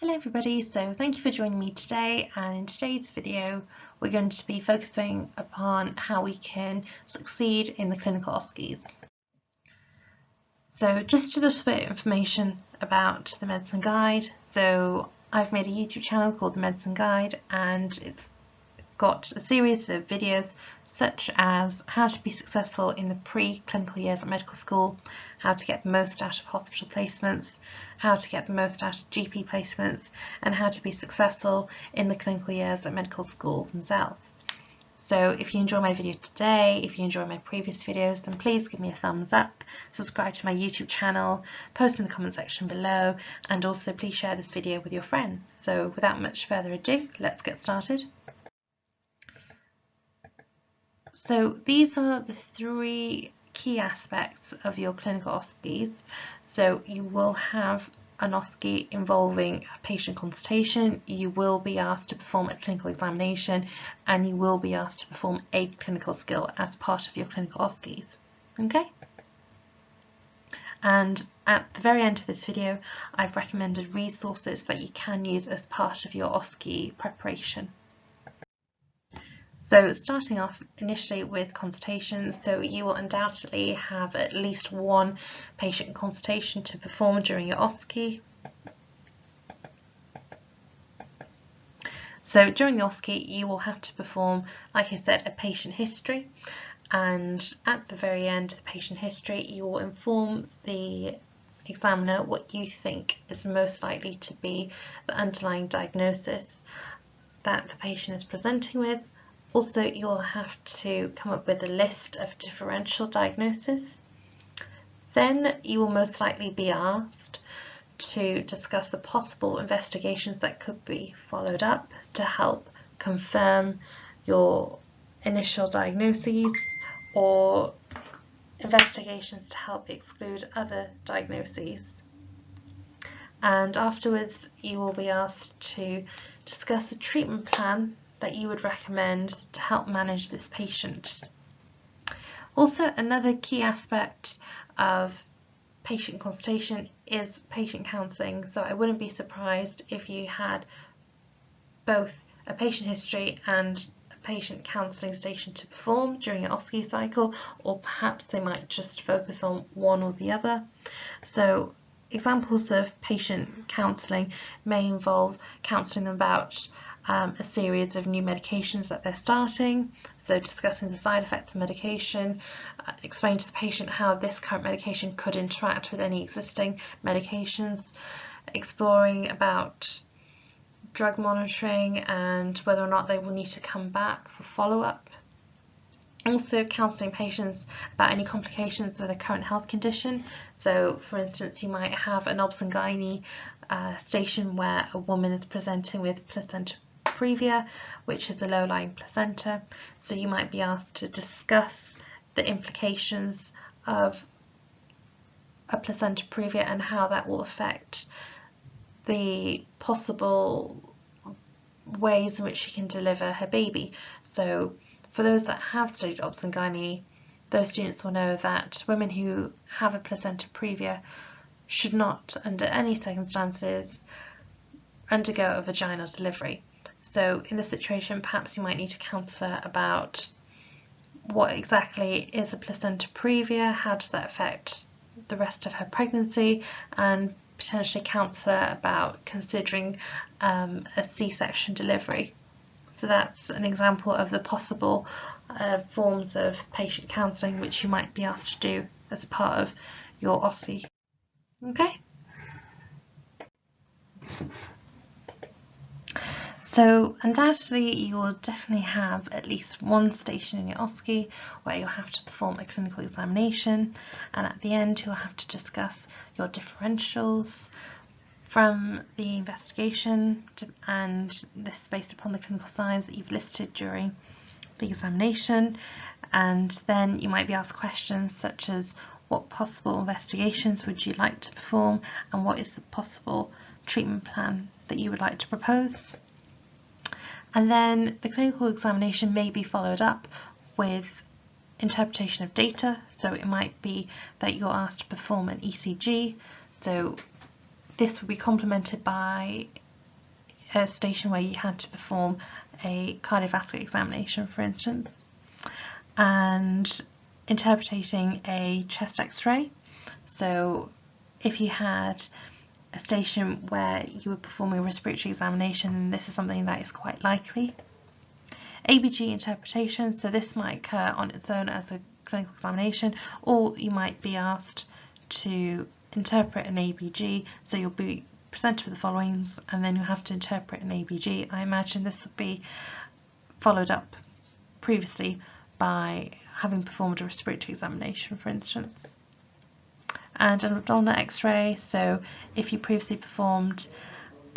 Hello everybody, so thank you for joining me today, and in today's video we're going to be focusing upon how we can succeed in the clinical OSCEs. So just a little bit of information about the Medicine Guide. So I've made a YouTube channel called the Medicine Guide, and it's got a series of videos such as how to be successful in the pre-clinical years at medical school, how to get the most out of hospital placements, how to get the most out of GP placements, and how to be successful in the clinical years at medical school themselves. So if you enjoy my video today, if you enjoy my previous videos, then please give me a thumbs up, subscribe to my YouTube channel, post in the comment section below, and also please share this video with your friends. So without much further ado, let's get started. So these are the three key aspects of your clinical OSCEs. So you will have an OSCE involving a patient consultation, you will be asked to perform a clinical examination, and you will be asked to perform a clinical skill as part of your clinical OSCEs. Okay? And at the very end of this video, I've recommended resources that you can use as part of your OSCE preparation. So starting off initially with consultation, so you will undoubtedly have at least one patient consultation to perform during your OSCE. So during the OSCE you will have to perform, like I said, a patient history, and at the very end of the patient history you will inform the examiner what you think is most likely to be the underlying diagnosis that the patient is presenting with. Also, you'll have to come up with a list of differential diagnoses. Then you will most likely be asked to discuss the possible investigations that could be followed up to help confirm your initial diagnoses, or investigations to help exclude other diagnoses. And afterwards you will be asked to discuss a treatment plan that you would recommend to help manage this patient. Also, another key aspect of patient consultation is patient counselling. So I wouldn't be surprised if you had both a patient history and a patient counselling station to perform during your OSCE cycle, or perhaps they might just focus on one or the other. So examples of patient counselling may involve counselling them about a series of new medications that they're starting, so discussing the side effects of medication, explain to the patient how this current medication could interact with any existing medications, exploring about drug monitoring and whether or not they will need to come back for follow-up. Also counselling patients about any complications with a current health condition. So for instance, you might have an obs and gynae station where a woman is presenting with placenta previa, which is a low-lying placenta. So you might be asked to discuss the implications of a placenta previa and how that will affect the possible ways in which she can deliver her baby. So for those that have studied obs and gynae, those students will know that women who have a placenta previa should not, under any circumstances, undergo a vaginal delivery. So in this situation, perhaps you might need to counsel her about what exactly is a placenta previa, how does that affect the rest of her pregnancy, and potentially counsel her about considering a C-section delivery. So that's an example of the possible forms of patient counselling which you might be asked to do as part of your OSCE. Okay? So undoubtedly you will definitely have at least one station in your OSCE where you'll have to perform a clinical examination, and at the end you'll have to discuss your differentials from the investigation, and this is based upon the clinical signs that you've listed during the examination. And then you might be asked questions such as what possible investigations would you like to perform, and what is the possible treatment plan that you would like to propose. And then the clinical examination may be followed up with interpretation of data. So it might be that you're asked to perform an ECG. So this will be complemented by a station where you had to perform a cardiovascular examination, for instance, and interpreting a chest x-ray. So if you had a station where you were performing a respiratory examination, this is something that is quite likely. ABG interpretation, so this might occur on its own as a clinical examination, or you might be asked to interpret an ABG, so you'll be presented with the followings and then you have to interpret an ABG. I imagine this would be followed up previously by having performed a respiratory examination, for instance. And an abdominal x-ray, so if you previously performed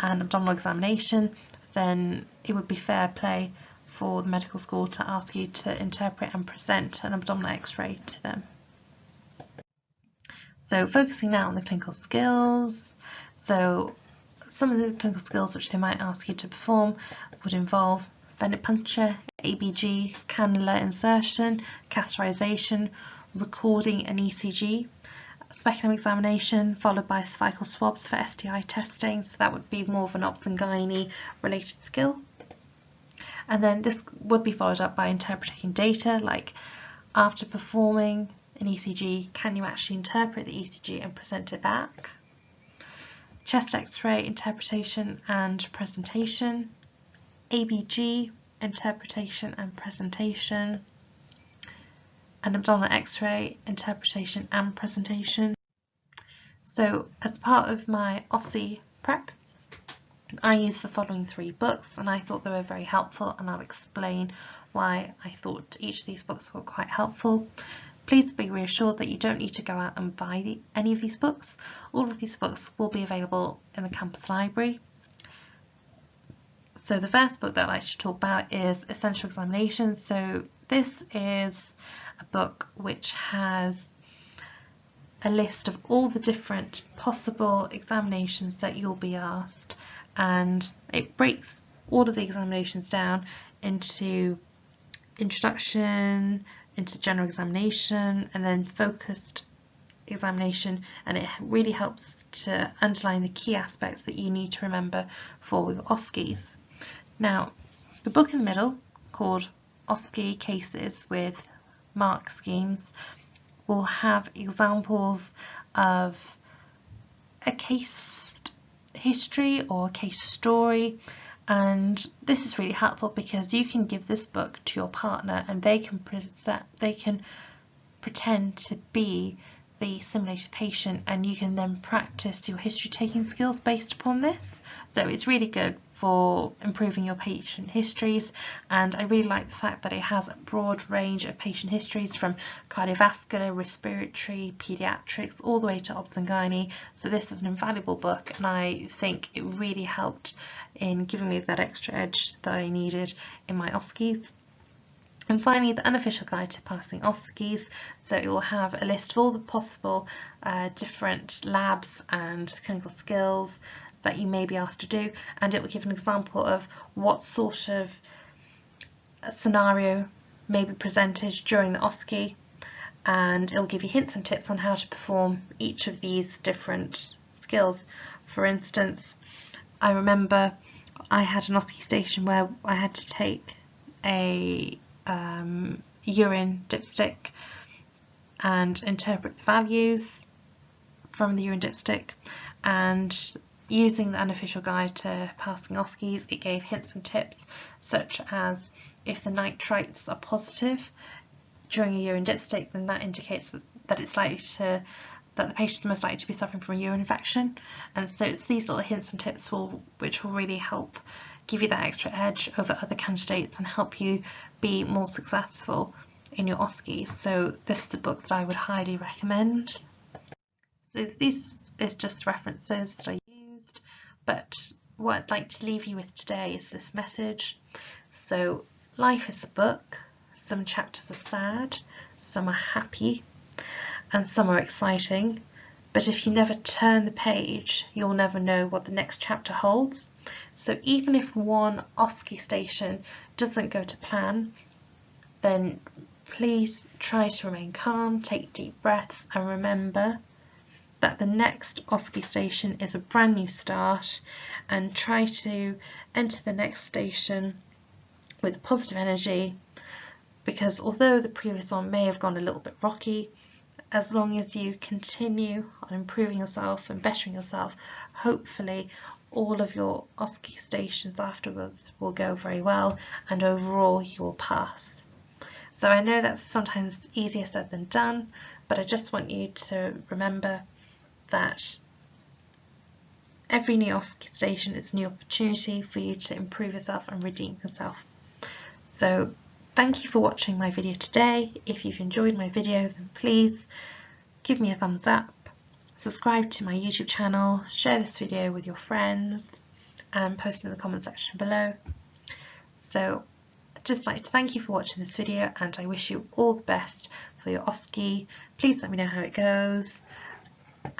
an abdominal examination, then it would be fair play for the medical school to ask you to interpret and present an abdominal x-ray to them. So focusing now on the clinical skills, so some of the clinical skills which they might ask you to perform would involve venipuncture, ABG, cannula insertion, catheterization, recording an ECG, speculum examination, followed by cervical swabs for STI testing, so that would be more of an obs and gynae related skill. And then this would be followed up by interpreting data, like after performing an ECG, can you actually interpret the ECG and present it back? Chest x-ray interpretation and presentation, ABG interpretation and presentation, and abdominal x-ray interpretation and presentation. So as part of my OSCE prep, I used the following 3 books and I thought they were very helpful, and I'll explain why I thought each of these books were quite helpful. Please be reassured that you don't need to go out and buy any of these books. All of these books will be available in the campus library. So the first book that I'd like to talk about is Essential Examinations. So this is a book which has a list of all the different possible examinations that you'll be asked, and it breaks all of the examinations down into introduction, into general examination, and then focused examination, and it really helps to underline the key aspects that you need to remember for your OSCEs. Now, the book in the middle, called OSCE Cases with Mark Schemes, will have examples of a case history or a case story, and this is really helpful because you can give this book to your partner and they can pretend to be the simulated patient, and you can then practice your history taking skills based upon this. So it's really good for improving your patient histories, and I really like the fact that it has a broad range of patient histories from cardiovascular, respiratory, pediatrics, all the way to obs and gynae. So this is an invaluable book, and I think it really helped in giving me that extra edge that I needed in my OSCEs. And finally, the unofficial guide to passing OSCEs. So it will have a list of all the possible different labs and clinical skills that you may be asked to do, and it will give an example of what sort of scenario may be presented during the OSCE, and it will give you hints and tips on how to perform each of these different skills. For instance, I remember I had an OSCE station where I had to take a urine dipstick and interpret the values from the urine dipstick, and using the unofficial guide to passing OSCEs, it gave hints and tips such as if the nitrites are positive during a urine dipstick, then that indicates that it's likely to that the patient is most likely to be suffering from a urine infection. And so it's these little hints and tips which will really help give you that extra edge over other candidates and help you be more successful in your OSCEs. So this is a book that I would highly recommend. So this is just references that I used, but what I'd like to leave you with today is this message. So life is a book. Some chapters are sad, some are happy, and some are exciting, but if you never turn the page, you'll never know what the next chapter holds. So even if one OSCE station doesn't go to plan, then please try to remain calm, take deep breaths, and remember that the next OSCE station is a brand new start, and try to enter the next station with positive energy, because although the previous one may have gone a little bit rocky, as long as you continue on improving yourself and bettering yourself, hopefully all of your OSCE stations afterwards will go very well, and overall you will pass. So I know that's sometimes easier said than done, but I just want you to remember that every new OSCE station is a new opportunity for you to improve yourself and redeem yourself. So thank you for watching my video today. If you've enjoyed my video, then please give me a thumbs up, subscribe to my YouTube channel, share this video with your friends, and post in the comment section below. So I'd just like to thank you for watching this video, and I wish you all the best for your OSCE. Please let me know how it goes,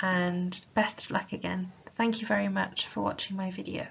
and best of luck again. Thank you very much for watching my video.